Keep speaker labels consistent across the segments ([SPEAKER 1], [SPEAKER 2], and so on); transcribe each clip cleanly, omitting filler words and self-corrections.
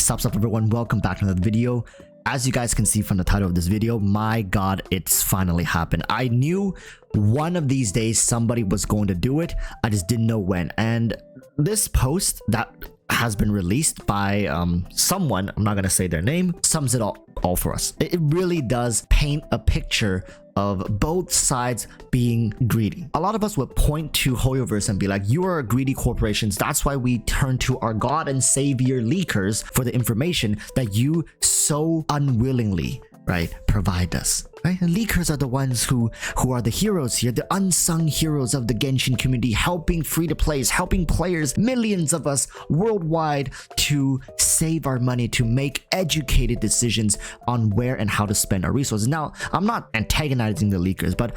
[SPEAKER 1] Sup everyone, welcome back to another video. As you guys can see from the title of this video, my god, it's finally happened. I knew one of these days somebody was going to do it, I just didn't know when. And this post that has been released by someone, I'm not gonna say their name, sums it all for us. It really does paint a picture of both sides being greedy. A lot of us would point to HoYoverse and be like, you are greedy corporations, that's why we turn to our god and savior leakers for the information that you so unwillingly, right, provide us. Right? And leakers are the ones who are the heroes here, the unsung heroes of the Genshin community, helping free-to-plays, helping players, millions of us worldwide, to save our money, to make educated decisions on where and how to spend our resources. Now, I'm not antagonizing the leakers, but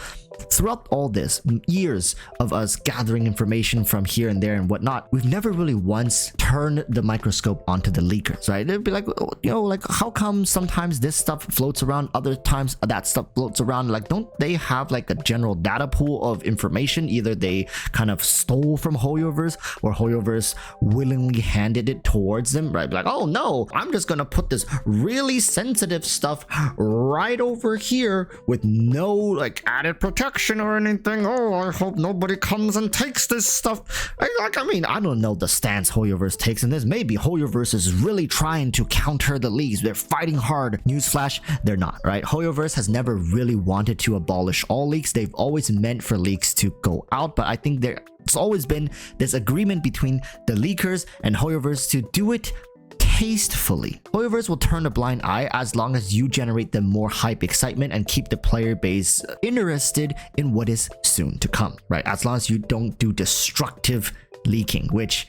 [SPEAKER 1] throughout all this, years of us gathering information from here and there and whatnot, we've never really once turned the microscope onto the leakers, right? They'd be like, you know, like, how come sometimes this stuff floats around, other times that stuff floats around? Like, don't they have like a general data pool of information? Either they kind of stole from HoYoverse or HoYoverse willingly handed it towards them, right? Like, oh no, I'm just gonna put this really sensitive stuff right over here with no like added protection or anything. Oh, I hope nobody comes and takes this stuff. I mean, I don't know the stance HoYoverse takes in this. Maybe HoYoverse is really trying to counter the leaks. They're fighting hard. Newsflash, they're not, right? HoYoverse has never really wanted to abolish all leaks. They've always meant for leaks to go out, but I think there's always been this agreement between the leakers and HoYoverse to do it tastefully. HoYoverse will turn a blind eye as long as you generate them more hype, excitement, and keep the player base interested in what is soon to come, right? As long as you don't do destructive leaking, which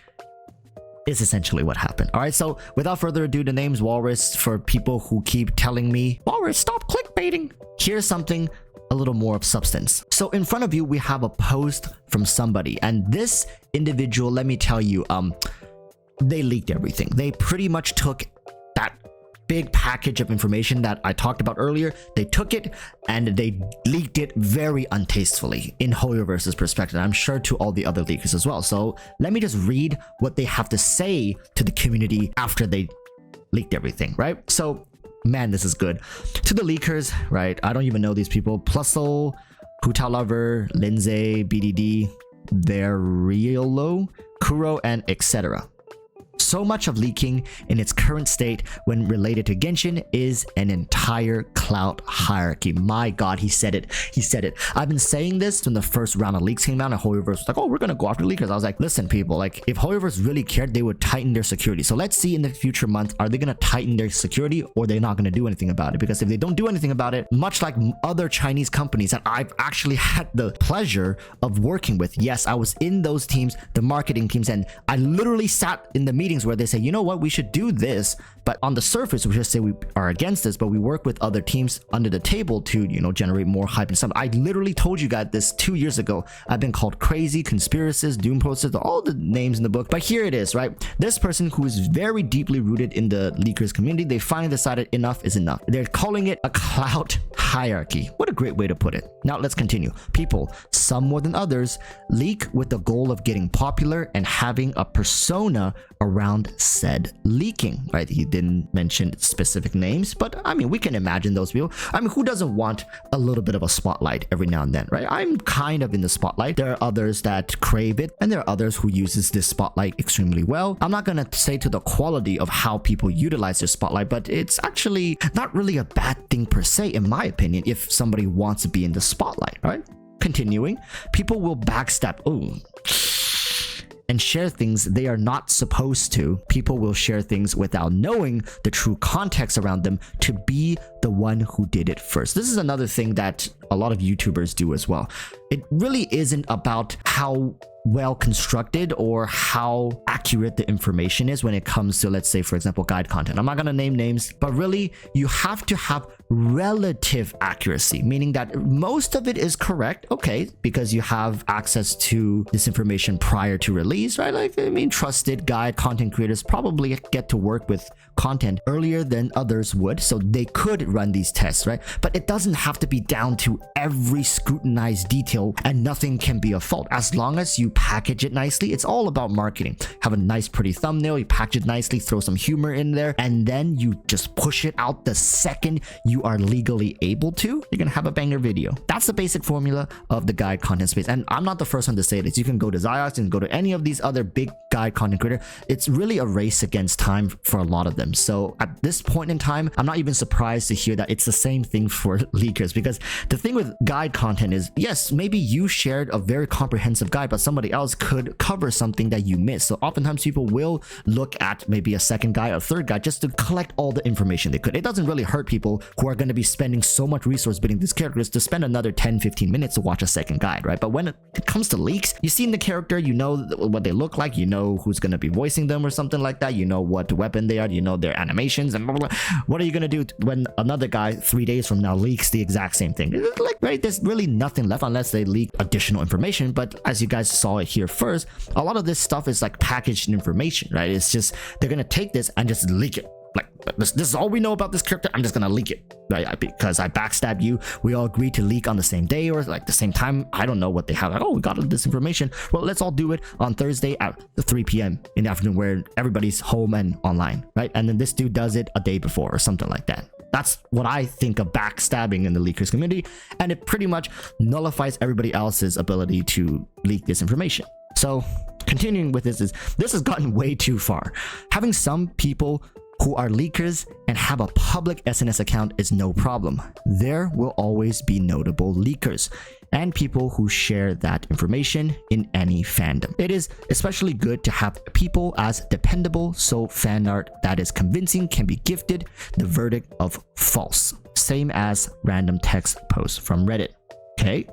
[SPEAKER 1] is essentially what happened. All right, so without further ado, the name's Walrus. For people who keep telling me, Walrus, stop clickbaiting, here's something a little more of substance. So in front of you, we have a post from somebody, and this individual, let me tell you, they leaked everything. They pretty much took that big package of information that I talked about earlier. They took it and they leaked it very untastefully in HoYoverse's perspective. I'm sure to all the other leakers as well. So let me just read what they have to say to the community after they leaked everything, right? So, man, this is good. To the leakers, right? I don't even know these people. Plusle, Huta Lover, Lindsay, BDD, Veriolo, Kuro, and etc. So much of leaking in its current state when related to Genshin is an entire clout hierarchy. My god, he said it. He said it. I've been saying this when the first round of leaks came out and HoYoverse was like, oh, we're gonna go after leakers. I was like, listen people, like if HoYoverse really cared, they would tighten their security. So let's see in the future months, are they gonna tighten their security or they're not gonna do anything about it? Because if they don't do anything about it, much like other Chinese companies that I've actually had the pleasure of working with, yes, I was in those teams, the marketing teams, and I literally sat in the meetings where they say, you know what, we should do this, but on the surface we just say we are against this, but we work with other teams under the table to, you know, generate more hype and stuff. I literally told you guys this 2 years ago. I've been called crazy, conspiracist, doom posters, all the names in the book, but here it is, right? This person who is very deeply rooted in the leakers community, they finally decided enough is enough. They're calling it a clout hierarchy. What a great way to put it. Now let's continue. People, some more than others, leak with the goal of getting popular and having a persona around said leaking, right? He didn't mention specific names, but I mean, we can imagine those people. I mean, who doesn't want a little bit of a spotlight every now and then, right? I'm kind of in the spotlight. There are others that crave it, and there are others who uses this spotlight extremely well. I'm not gonna say to the quality of how people utilize their spotlight, but it's actually not really a bad thing per se, in my opinion, if somebody wants to be in the spotlight, right? Continuing, people will backstab and share things they are not supposed to. People will share things without knowing the true context around them to be the one who did it first. This is another thing that a lot of YouTubers do as well. It really isn't about how well constructed or how accurate the information is when it comes to, let's say, for example, guide content. I'm not gonna name names, but really you have to have relative accuracy, meaning that most of it is correct, okay, because you have access to this information prior to release, right? Like, I mean, trusted guide content creators probably get to work with content earlier than others would, so they could run these tests, right? But it doesn't have to be down to through every scrutinized detail and nothing can be a fault. As long as you package it nicely, it's all about marketing. Have a nice pretty thumbnail, you package it nicely, throw some humor in there, and then you just push it out the second you are legally able to, you're gonna have a banger video. That's the basic formula of the guide content space. And I'm not the first one to say this. You can go to Ziox and go to any of these other big guide content creator. It's really a race against time for a lot of them. So at this point in time, I'm not even surprised to hear that it's the same thing for leakers, because the thing with guide content is, yes, maybe you shared a very comprehensive guide, but somebody else could cover something that you missed. So oftentimes people will look at maybe a second guide or third guide just to collect all the information they could. It doesn't really hurt people who are going to be spending so much resource building these characters to spend another 10-15 minutes to watch a second guide, right? But when it comes to leaks, you've seen the character, you know what they look like, you know who's going to be voicing them or something like that, you know what weapon they are, you know their animations and blah, blah, blah. What are you going to do when another guy 3 days from now leaks the exact same thing? It's like, right, there's really nothing left unless they leak additional information. But as you guys saw it here first, a lot of this stuff is like packaged information, right? It's just they're going to take this and just leak it. Like, this is all we know about this character, I'm just gonna leak it, right? Because I backstabbed you, we all agreed to leak on the same day or like the same time. I don't know what they have, like, oh, we got this information, well, let's all do it on Thursday at 3 p.m. in the afternoon where everybody's home and online, right? And then this dude does it a day before or something like that. That's what I think of backstabbing in the leakers community, and it pretty much nullifies everybody else's ability to leak this information. So continuing with this has gotten way too far. Having some people who are leakers and have a public SNS account is no problem. There will always be notable leakers and people who share that information in any fandom. It is especially good to have people as dependable, so fan art that is convincing can be gifted the verdict of false, same as random text posts from Reddit. Okay,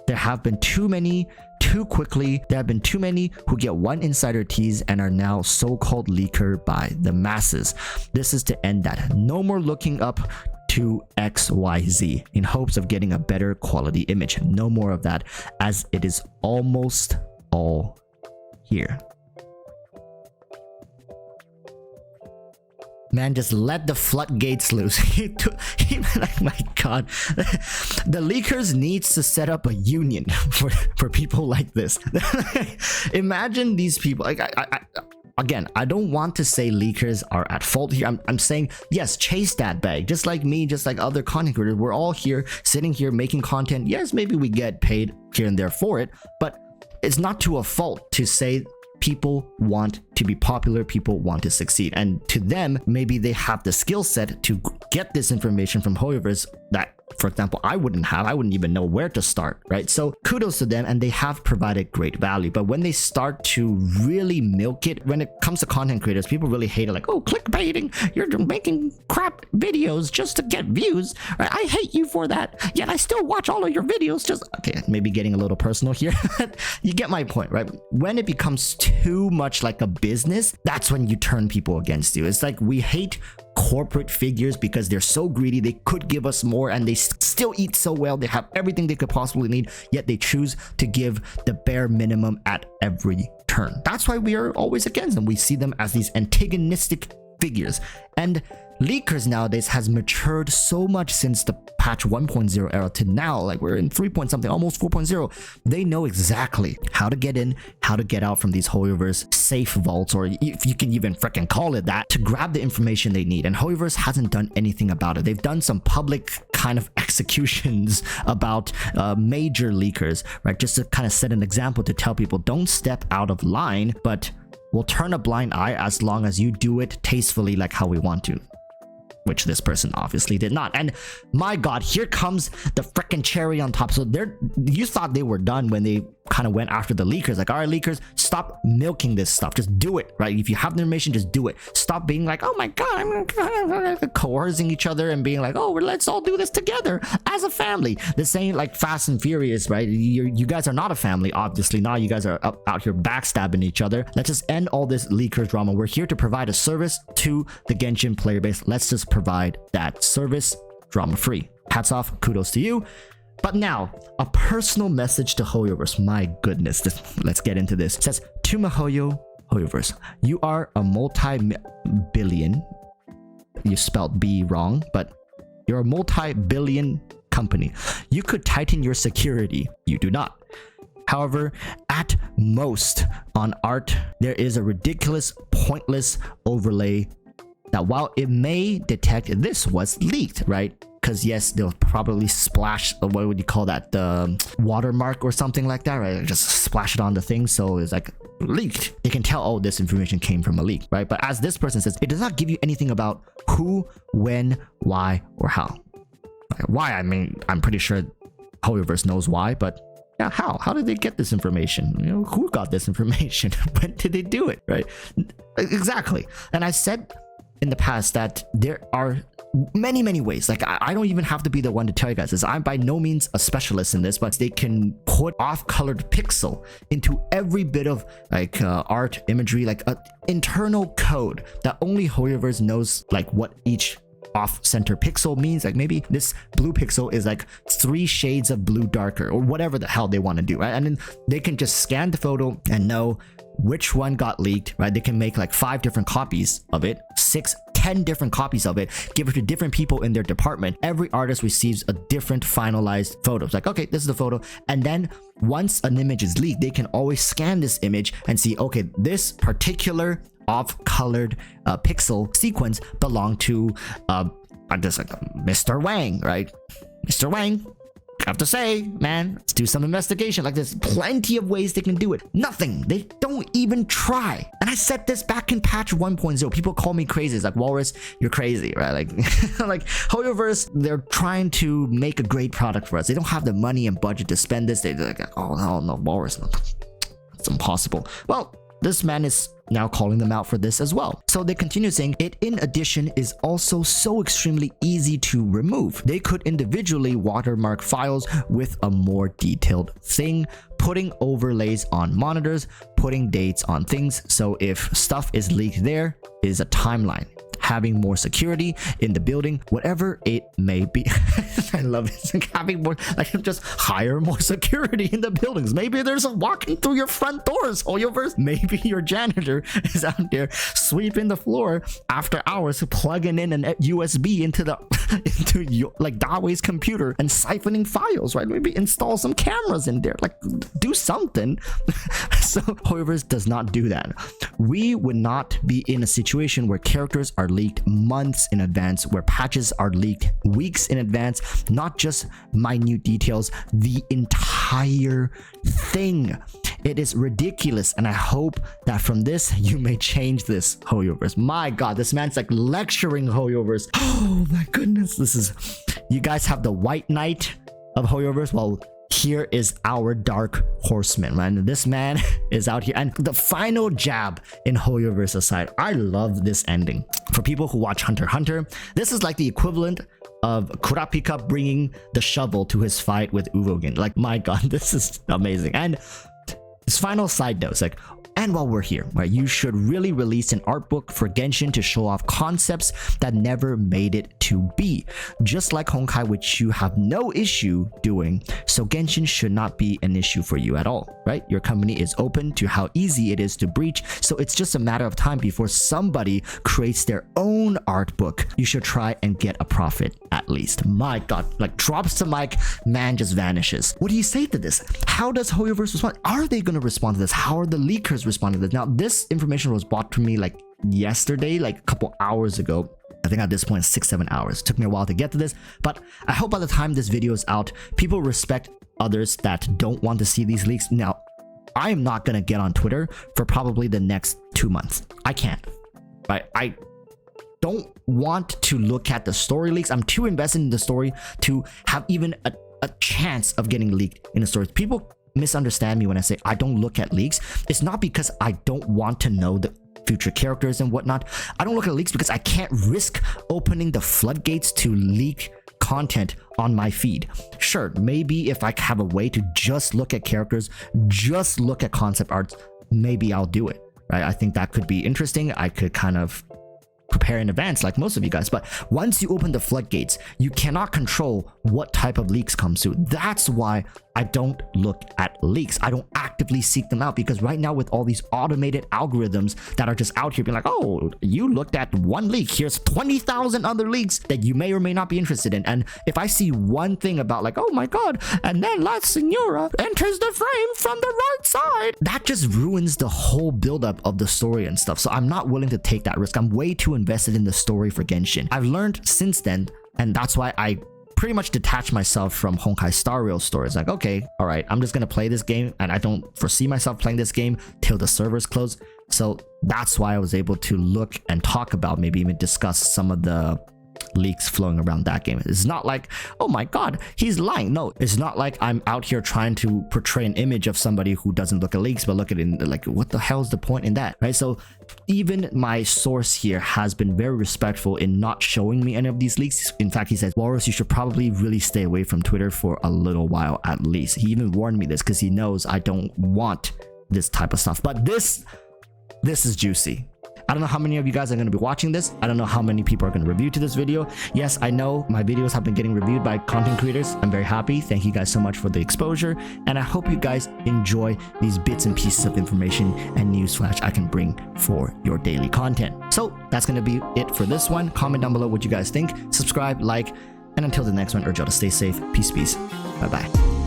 [SPEAKER 1] there have been too many too quickly. There have been too many who get one insider tease and are now so-called leaker by the masses. This is to end that. No more looking up to XYZ in hopes of getting a better quality image. No more of that, as it is almost all here. Man, just let the floodgates loose. Like, my god, the leakers needs to set up a union for people like this. Imagine these people. Like, again, I don't want to say leakers are at fault here. I'm saying, yes, chase that bag. Just like me, just like other content creators, we're all here, sitting here making content. Yes, maybe we get paid here and there for it, but it's not to a fault to say people want to be popular, people want to succeed, and to them, maybe they have the skill set to get this information from Hoyoverse that, for example, I wouldn't even know where to start, right? So kudos to them, and they have provided great value. But when they start to really milk it, when it comes to content creators, people really hate it, like, oh, clickbaiting, you're making crap videos just to get views, right? I hate you for that, yet I still watch all of your videos. Just, okay, maybe getting a little personal here. You get my point, right? When it becomes too much like a business, that's when you turn people against you. It's like we hate corporate figures because they're so greedy, they could give us more and they still eat so well, they have everything they could possibly need, yet they choose to give the bare minimum at every turn. That's why we are always against them. We see them as these antagonistic figures. And leakers nowadays has matured so much since the patch 1.0 era to now, like we're in 3 point something, almost 4.0. They know exactly how to get in, how to get out from these Hoyoverse safe vaults, or if you can even freaking call it that, to grab the information they need. And Hoyoverse hasn't done anything about it. They've done some public kind of executions about major leakers, right? Just to kind of set an example to tell people, don't step out of line, but we'll turn a blind eye as long as you do it tastefully like how we want to. Which this person obviously did not. And my god, here comes the freaking cherry on top. So you thought they were done when they kind of went after the leakers, like, all right, leakers, stop milking this stuff, just do it, right? If you have the information, just do it. Stop being like, oh my god, I'm coercing each other and being like, oh, let's all do this together as a family. The same like Fast and Furious, right? You guys are not a family, obviously not. You guys are out here backstabbing each other. Let's just end all this leakers drama. We're here to provide a service to the Genshin player base. Let's just provide that service drama free. Hats off, kudos to you. But now, a personal message to Hoyoverse. My goodness, let's get into this. It says, to Mahoyo Hoyoverse, you are a multi-billion, you spelled B wrong, but you're a multi-billion company. You could tighten your security. You do not. However, at most on art, there is a ridiculous, pointless overlay that while it may detect this was leaked, right? Because yes, they'll probably splash, what would you call that, the watermark or something like that, right? Just splash it on the thing, so it's like leaked. They can tell, oh, this information came from a leak, right? But as this person says, it does not give you anything about who, when, why, or how. Like, why? I mean, I'm pretty sure HoYoverse knows why, but yeah, how did they get this information? You know, who got this information? When did they do it, right? Exactly. And I said in the past that there are many ways. Like I don't even have to be the one to tell you guys this. I'm by no means a specialist in this, but they can put off-colored pixel into every bit of like art, imagery, like an internal code that only HoYoverse knows, like what each off-center pixel means. Like maybe this blue pixel is like 3 shades of blue darker, or whatever the hell they want to do, right? And then they can just scan the photo and know which one got leaked, right? They can make like 5 different copies of it, 6, 10 different copies of it, give it to different people in their department. Every artist receives a different finalized photo. It's like, okay, this is the photo. And then once an image is leaked, they can always scan this image and see, okay, this particular off-colored pixel sequence belonged to just like Mr. Wang, right? Mr. Wang, I have to say, man, let's do some investigation. Like there's plenty of ways they can do it. Nothing. They don't even try. And I said this back in patch 1.0. People call me crazy. It's like, Walrus, you're crazy, right? Like, like HoYoverse, they're trying to make a great product for us. They don't have the money and budget to spend this. They're like, oh no, Walrus, it's impossible. Well, this man is now calling them out for this as well. So they continue saying it in addition is also so extremely easy to remove. They could individually watermark files with a more detailed thing, putting overlays on monitors, putting dates on things. So if stuff is leaked, there is a timeline. Having more security in the building, whatever it may be. I love it. Like having more, like just hire more security in the buildings. Maybe there's a walking through your front doors, HoYoverse. Maybe your janitor is out there sweeping the floor after hours, plugging in an USB into the into your, like Dawei's computer and siphoning files, right? Maybe install some cameras in there, like do something. So HoYoverse does not do that. We would not be in a situation where characters are leaked months in advance, where patches are leaked weeks in advance, not just minute details, the entire thing. It is ridiculous, and I hope that from this you may change this, HoYoverse. My god, this man's like lecturing HoYoverse. Oh my goodness, this is, you guys have the white knight of HoYoverse. Well, here is our dark horseman, man. This man is out here, and the final jab in HoYoverse aside, I love this ending. For people who watch Hunter x Hunter, this is like the equivalent of Kurapika bringing the shovel to his fight with Uvogin. Like, my god, this is amazing. And this final side note, it's like, and while we're here, right, you should really release an art book for Genshin to show off concepts that never made it to be, just like Honkai, which you have no issue doing. So Genshin should not be an issue for you at all, right? Your company is open to how easy it is to breach, so it's just a matter of time before somebody creates their own art book. You should try and get a profit at least. My god, like drops the mic, man just vanishes. What do you say to this? How does HoYoverse respond? Are they going to respond to this? How are the leakers responding to this? Now, this information was brought to me like yesterday, like a couple hours ago. I think at this point 6-7 hours. It took me a while to get to this, but I hope by the time this video is out, people respect others that don't want to see these leaks. Now, I am not gonna get on Twitter for probably the next 2 months. I can't, right? I don't want to look at the story leaks. I'm too invested in the story to have even a chance of getting leaked in the story. People misunderstand me when I say I don't look at leaks. It's not because I don't want to know the future characters and whatnot. I don't look at leaks because I can't risk opening the floodgates to leak content on my feed. Sure, maybe if I have a way to just look at characters, just look at concept arts, maybe I'll do it, right? I think that could be interesting. I could kind of prepare in advance like most of you guys, but once you open the floodgates, you cannot control what type of leaks come through. That's why I don't look at leaks. I don't actively seek them out, because right now with all these automated algorithms that are just out here being like, oh, you looked at one leak, here's 20,000 other leaks that you may or may not be interested in. And if I see one thing about like, oh my god, and then La Senora enters the frame from the right side, that just ruins the whole buildup of the story and stuff. So I'm not willing to take that risk. I'm way too invested in the story for Genshin. I've learned since then, and that's why I pretty much detach myself from Honkai Star Rail stories. Like, okay, all right, I'm just gonna play this game, and I don't foresee myself playing this game till the servers close. So that's why I was able to look and talk about, maybe even discuss some of the leaks flowing around that game. It's not like, oh my god, he's lying. No, it's not like I'm out here trying to portray an image of somebody who doesn't look at leaks, but look at it like, what the hell is the point in that, right? So even my source here has been very respectful in not showing me any of these leaks. In fact, he says, Walrus, you should probably really stay away from Twitter for a little while at least. He even warned me this because he knows I don't want this type of stuff. But this is juicy. I don't know how many of you guys are going to be watching this. I don't know how many people are going to review to this video. Yes, I know my videos have been getting reviewed by content creators. I'm very happy. Thank you guys so much for the exposure. And I hope you guys enjoy these bits and pieces of information and newsflash I can bring for your daily content. So that's going to be it for this one. Comment down below what you guys think. Subscribe, like, and until the next one, urge y'all to stay safe. Peace. Bye-bye.